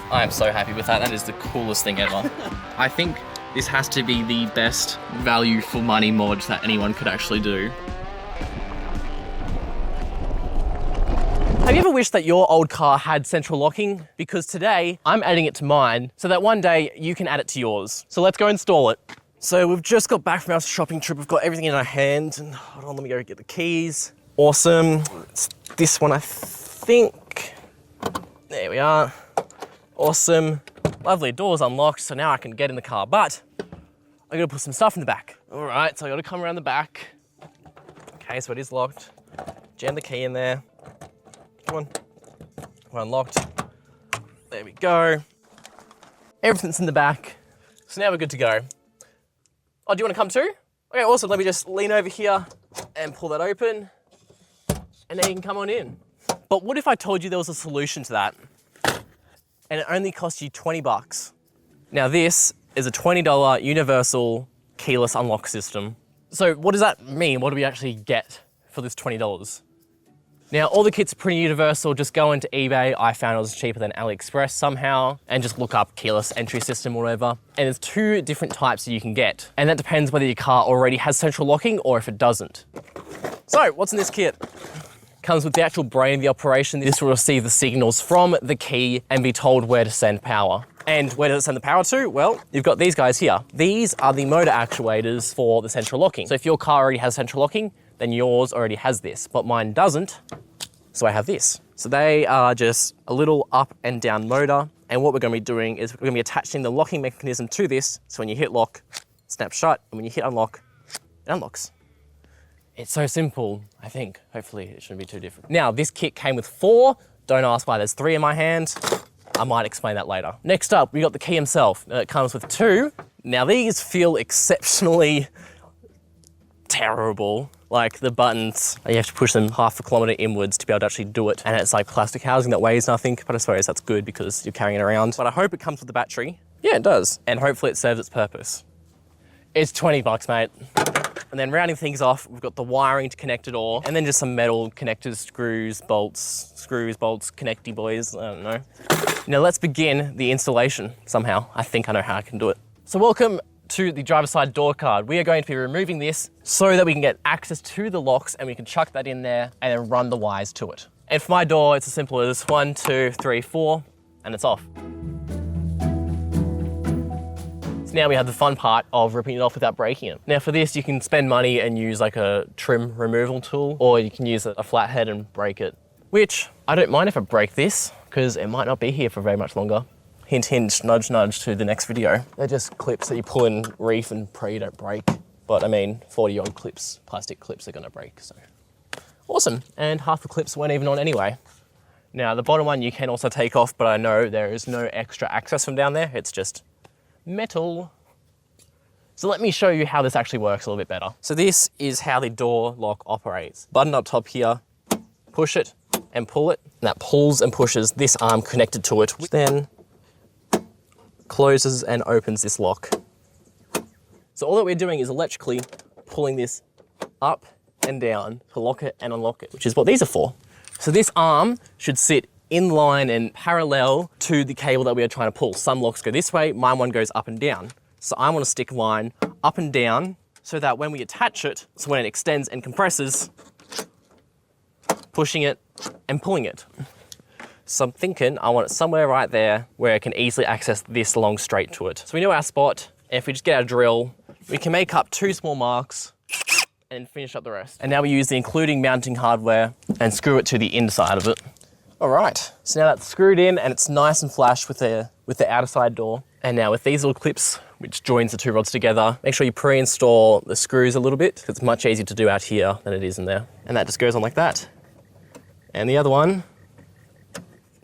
I am so happy with that. That is the coolest thing ever. I think this has to be the best value for money mod that anyone could actually do. Have you ever wished that your old car had central locking? Because today I'm adding it to mine so that one day you can add it to yours. So let's go install it. So we've just got back from our shopping trip. We've got everything in our hands. And hold on, let me go get the keys. Awesome. It's this one, I think. There we are. Awesome. Lovely, door's unlocked, so now I can get in the car. But I gotta put some stuff in the back. All right, so I gotta come around the back. Okay, so it is locked. Jam the key in there. Come on. We're unlocked. There we go. Everything's in the back. So now we're good to go. Oh, do you want to come too? Okay, awesome. Let me just lean over here and pull that open. And then you can come on in. But what if I told you there was a solution to that? And it only cost you 20 bucks. Now this is a $20 universal keyless unlock system. So what does that mean? What do we actually get for this $20? Now, all the kits are pretty universal. Just go into eBay. I found it was cheaper than AliExpress somehow, and just look up keyless entry system or whatever. And there's two different types that you can get. And that depends whether your car already has central locking or if it doesn't. So, what's in this kit? Comes with the actual brain of the operation. This will receive the signals from the key and be told where to send power. And where does it send the power to? Well, you've got these guys here. These are the motor actuators for the central locking. So if your car already has central locking, then yours already has this, but mine doesn't, so I have this. So they are just a little up and down motor, and what we're gonna be doing is we're gonna be attaching the locking mechanism to this, so when you hit lock, it snaps shut, and when you hit unlock, it unlocks. It's so simple, I think. Hopefully it shouldn't be too different. Now, this kit came with 4. Don't ask why there's 3 in my hand. I might explain that later. Next up, we got the key himself. It comes with 2. Now these feel exceptionally terrible. Like the buttons, you have to push them half a kilometre inwards to be able to actually do it. And it's like plastic housing that weighs nothing, but I suppose that's good because you're carrying it around. But I hope it comes with the battery. Yeah, it does. And hopefully it serves its purpose. It's 20 bucks, mate. And then rounding things off, we've got the wiring to connect it all, and then just some metal connectors, screws, bolts, connecty boys, I don't know. Now let's begin the installation somehow. I think I know how I can do it. So welcome to the driver's side door card. We are going to be removing this so that we can get access to the locks and we can chuck that in there and then run the wires to it. And for my door, it's as simple as 1, 2, 3, 4, and it's off. So now we have the fun part of ripping it off without breaking it. Now for this, you can spend money and use like a trim removal tool, or you can use a flathead and break it, which I don't mind if I break this because it might not be here for very much longer. Hint, hint, nudge, nudge to the next video. They're just clips that you pull in reef and pray you don't break. But I mean, 40-odd clips, plastic clips are gonna break, so. Awesome, and half the clips weren't even on anyway. Now, the bottom one you can also take off, but I know there is no extra access from down there. It's just metal. So let me show you how this actually works a little bit better. So this is how the door lock operates. Button up top here, push it and pull it. And that pulls and pushes this arm connected to it, which then closes and opens this lock. So all that we're doing is electrically pulling this up and down to lock it and unlock it, which is what these are for. So this arm should sit in line and parallel to the cable that we are trying to pull. Some locks go this way, mine one goes up and down. So I want to stick line up and down so that when we attach it, so when it extends and compresses, pushing it and pulling it. So I'm thinking I want it somewhere right there where I can easily access this along straight to it. So we know our spot, and if we just get our drill, we can make up 2 small marks and finish up the rest. And now we use the including mounting hardware and screw it to the inside of it. All right, so now that's screwed in and it's nice and flush with the outer side door. And now with these little clips, which joins the 2 rods together, make sure you pre-install the screws a little bit. It's much easier to do out here than it is in there. And that just goes on like that. And the other one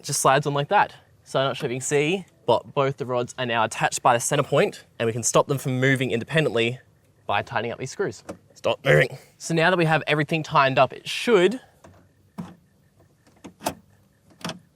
just slides on like that. So I'm not sure if you can see, but both the rods are now attached by the center point, and we can stop them from moving independently by tightening up these screws. Stop moving. So now that we have everything tightened up, it should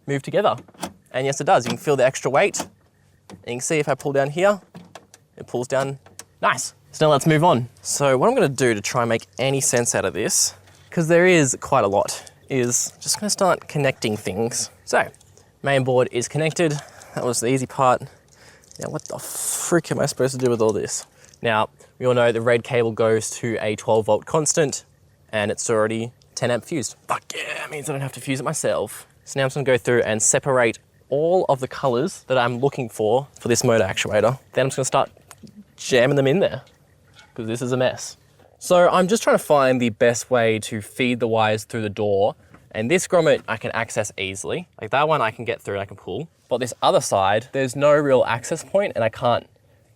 move together. And yes, it does. You can feel the extra weight. And you can see if I pull down here, it pulls down. Nice. So now let's move on. So what I'm gonna do to try and make any sense out of this, because there is quite a lot, is just gonna start connecting things. So, main board is connected. that was the easy part. Now, what the frick am I supposed to do with all this? Now, we all know the red cable goes to a 12 volt constant and it's already 10 amp fused. Fuck yeah, it means I don't have to fuse it myself. So now I'm just gonna go through and separate all of the colors that I'm looking for this motor actuator. Then I'm just gonna start jamming them in there because this is a mess. So I'm just trying to find the best way to feed the wires through the door. And this grommet I can access easily. Like that one I can get through and I can pull. But this other side, there's no real access point and I can't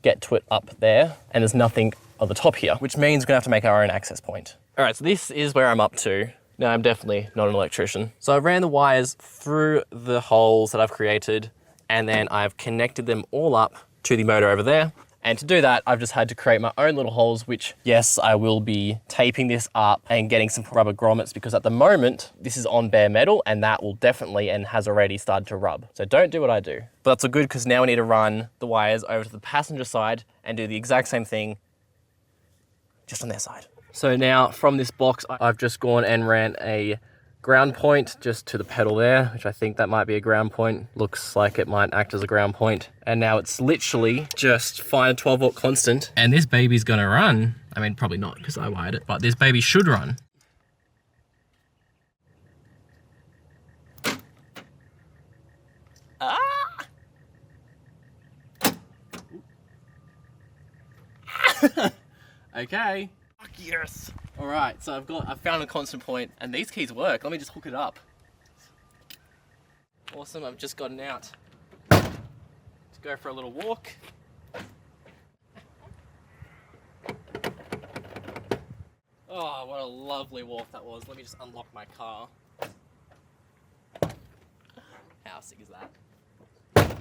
get to it up there. And there's nothing on the top here, which means we're gonna have to make our own access point. All right, so this is where I'm up to. Now, I'm definitely not an electrician. So I ran the wires through the holes that I've created and then I've connected them all up to the motor over there. And to do that, I've just had to create my own little holes, which, yes, I will be taping this up and getting some rubber grommets because at the moment, this is on bare metal and that will definitely and has already started to rub. So don't do what I do. But that's all good because now we need to run the wires over to the passenger side and do the exact same thing just on their side. So now from this box, I've just gone and ran a ground point just to the pedal there, which I think that might be a ground point. Looks like it might act as a ground point. And now it's literally just find a 12 volt constant. And this baby's gonna run. I mean, probably not because I wired it, but this baby should run. Ah! Okay. Fuck yes. All right, so I've found a constant point and these keys work. Let me just hook it up. Awesome, I've just gotten out. Let's go for a little walk. Oh, what a lovely walk that was. Let me just unlock my car. How sick is that?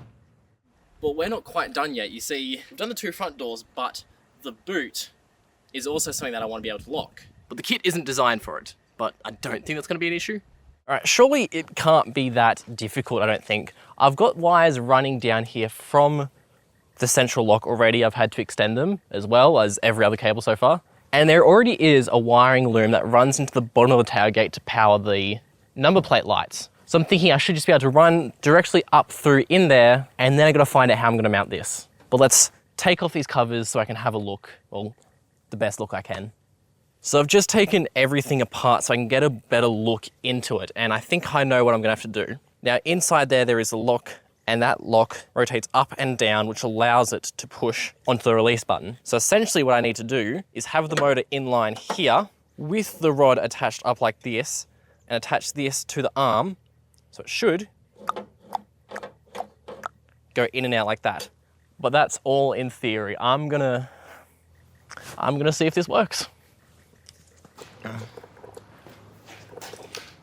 But we're not quite done yet. You see, we've done the two front doors, but the boot is also something that I want to be able to lock. But the kit isn't designed for it, but I don't think that's going to be an issue. All right, surely it can't be that difficult, I don't think. I've got wires running down here from the central lock already. I've had to extend them as well as every other cable so far. And there already is a wiring loom that runs into the bottom of the tailgate to power the number plate lights. So I'm thinking I should just be able to run directly up through in there, and then I got to find out how I'm going to mount this. But let's take off these covers so I can have a look. Well, the best look I can. So I've just taken everything apart so I can get a better look into it, and I think I know what I'm gonna have to do. Now inside there is a lock, and that lock rotates up and down, which allows it to push onto the release button. So essentially what I need to do is have the motor in line here with the rod attached up like this, and attach this to the arm, so it should go in and out like that. But that's all in theory. I'm gonna see if this works.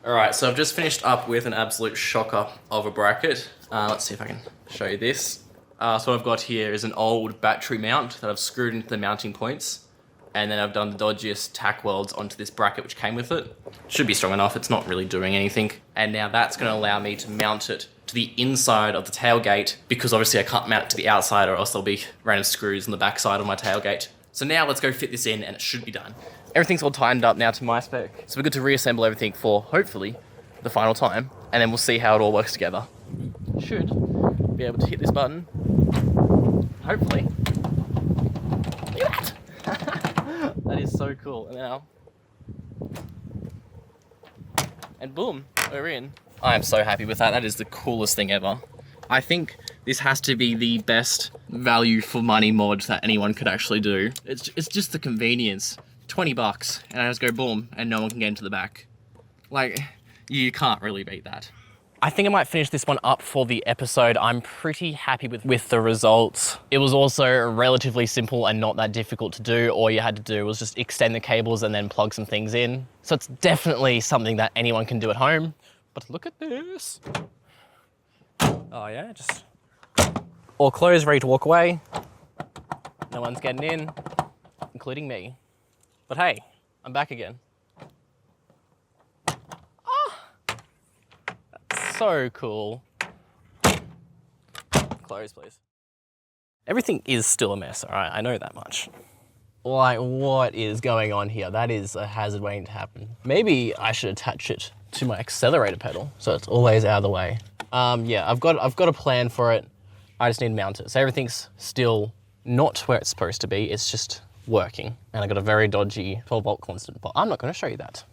All right, so I've just finished up with an absolute shocker of a bracket. Let's see if I can show you this. So what I've got here is an old battery mount that I've screwed into the mounting points, and then I've done the dodgiest tack welds onto this bracket which came with it. Should be strong enough, it's not really doing anything. And now that's gonna allow me to mount it to the inside of the tailgate, because obviously I can't mount it to the outside or else there'll be random screws on the backside of my tailgate. So now let's go fit this in and it should be done. Everything's all tightened up now to my spec. So we're good to reassemble everything for, hopefully, the final time. And then we'll see how it all works together. Should be able to hit this button. Hopefully. Look at that! That is so cool. And now. And boom, we're in. I am so happy with that. That is the coolest thing ever. I think this has to be the best value for money mod that anyone could actually do. It's just the convenience. 20 bucks and I just go boom and no one can get into the back. Like, you can't really beat that. I think I might finish this one up for the episode. I'm pretty happy with the results. It was also relatively simple and not that difficult to do. All you had to do was just extend the cables and then plug some things in. So it's definitely something that anyone can do at home. But look at this. Oh yeah, just all closed, ready to walk away. No one's getting in, including me. But hey, I'm back again. Ah, that's so cool. Close, please. Everything is still a mess, all right? I know that much. Like, what is going on here? That is a hazard waiting to happen. Maybe I should attach it to my accelerator pedal so it's always out of the way. Yeah, I've got a plan for it. I just need to mount it. So everything's still not where it's supposed to be. It's just working. And I got a very dodgy 12 volt constant, but I'm not going to show you that.